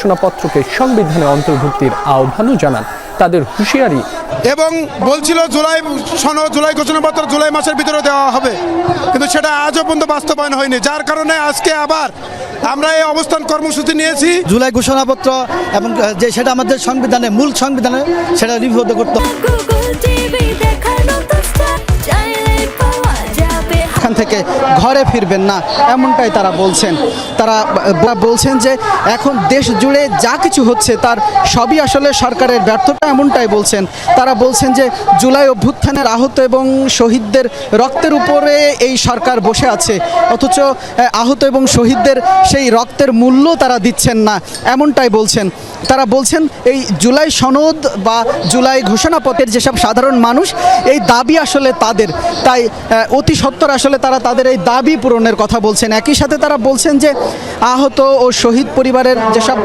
ঘোষণাপত্রকে সংবিধানে অন্তর্ভুক্তির আহ্বানও জানান। তাদের হুঁশিয়ারি এবং বলছিল জুলাই ঘোষণাপত্র জুলাই মাসের ভিতরে দেওয়া হবে, কিন্তু সেটা আজও পর্যন্ত বাস্তবায়ন হয়নি, যার কারণে আজকে আবার আমরা এই অবস্থান কর্মসূচি নিয়েছি। জুলাই ঘোষণাপত্র এবং যে সেটা আমাদের সংবিধানে মূল সংবিধানে সেটা লিপিবদ্ধ করতে এখান থেকে ঘরে ফিরবেন না, এমনটাই তারা বলছেন। তারা বলছেন যে এখন দেশ জুড়ে যা কিছু হচ্ছে তার সবই আসলে সরকারের ব্যর্থতা, এমনটাই বলছেন। তারা বলছেন যে জুলাই অভ্যুত্থানের আহত এবং শহীদদের রক্তের উপরে এই সরকার বসে আছে, অথচ আহত এবং শহীদদের সেই রক্তের মূল্য তারা দিচ্ছেন না, এমনটাই বলছেন। তারা বলছেন এই জুলাই সনদ বা জুলাই ঘোষণাপত্রের যেসব সাধারণ মানুষ এই দাবি আসলে তাদের, তাই অতি সত্বর আসলে তারা তাদের এই দাবি পূরণের কথা বলছেন। একই সাথে তারা বলছেন যে আহত ও শহীদ পরিবারের যেসব